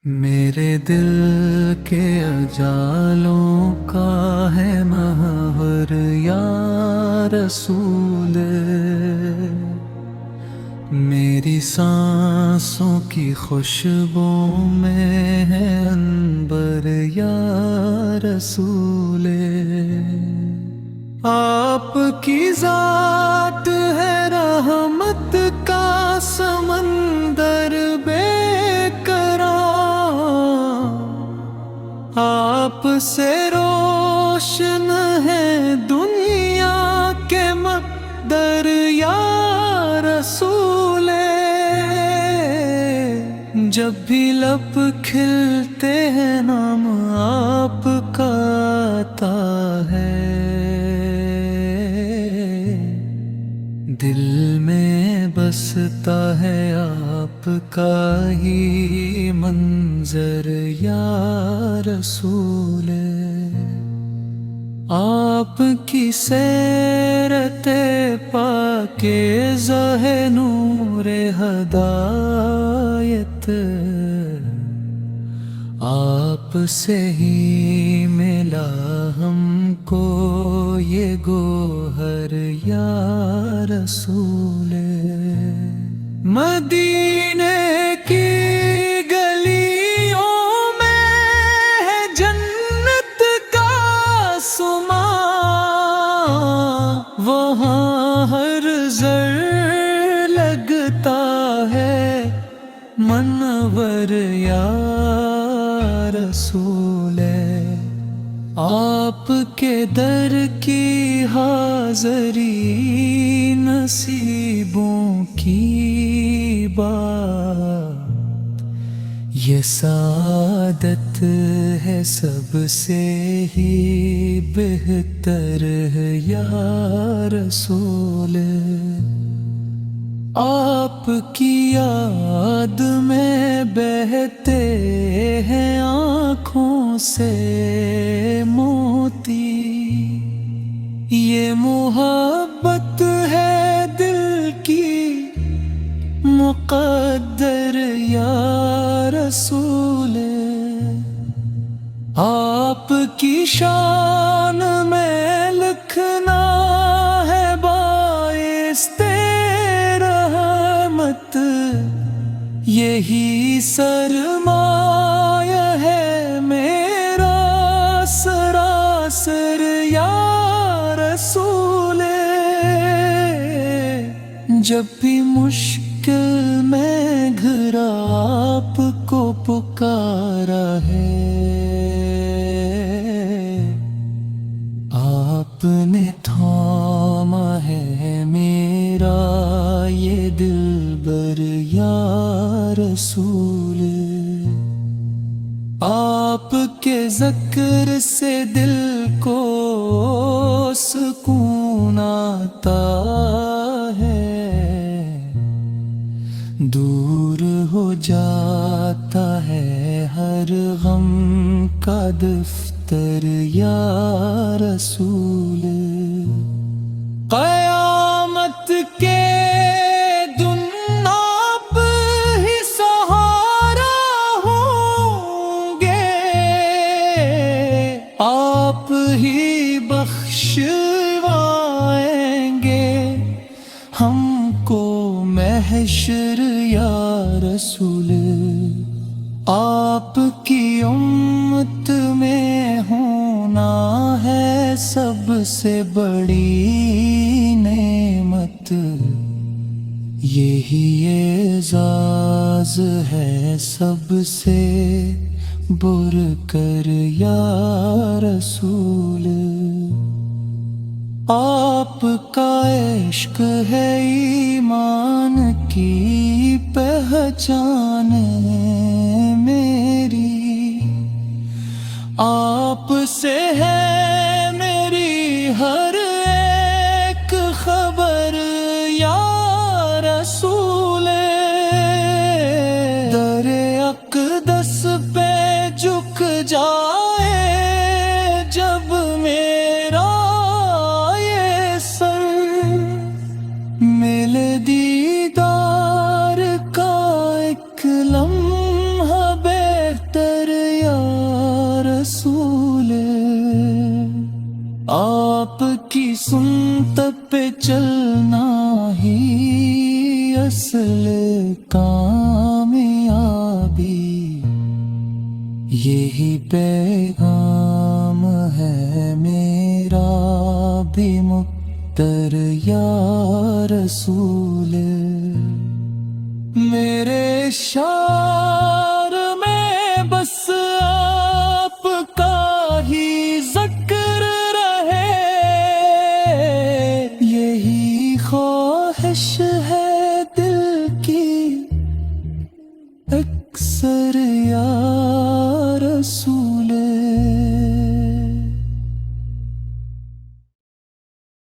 میرے دل کے اجالوں کا ہے محور یا رسول، میری سانسوں کی خوشبو میں ہے عنبر یا رسول، آپ کی ذات ہے رحمت کا سمندر بے آپ سے روشن ہے دنیا کے مقدر یا رسول، جب بھی لب کھلتے ہیں نام آپ کا آتا ہے، دل میں بستا ہے آپ کا ہی منظر یا رسول، آپ کی سیرت پاکیزہ ہے نور ہدایت، آپ سے ہی ملا ہم کو یہ گوہر یا رسول، مدینے کی گلیوں میں ہے جنت کا سماں، وہاں ہر زر لگتا ہے منور یا رسول، آپ کے در کی حاضری نصیبوں کی بات، یہ سعادت ہے سب سے ہی بہتر یا رسول، آپ کی یاد میں بہتے ہیں آنکھوں سے موتی، یہ محبت ہے دل کی مقدر یا رسول، آپ کی شان میں لکھنا ہے باعث رحمت، یہی سرمایہ ہے میرا سراسر یا رسول، جب بھی مشکل میں گھرا آپ کو پکارا ہے، آپ نے تھاما ہے میرا یہ دلبر یا رسول، آپ کے ذکر سے دل کو سکون آتا ہے، دور ہو جاتا ہے ہر غم کا دفتر یا رسول، قیامت کے دن آپ ہی سہارا ہوں گے، آپ ہی بخشوائیں گے ہم کو محشر یا رسول، آپ کی امت میں ہونا ہے سب سے بڑی نعمت، یہی اعزاز ہے سب سے بر کر یا رسول، آپ کا عشق ہے ایمان کی پہچان میری، آپ سے ہے میری ہر ایک خبر یا رسول، در اقدس پہ جھک جائے جب میرا یہ سر، ملے دیدار کا ایک لمحہ اصول کامیابی، یہی پیغام ہے میرا بھی مقتر یا رسول۔ میرے شعر میں بس آپ کا ہی ذکر رہے، یہی خواہش ہے دل کی اکثر یا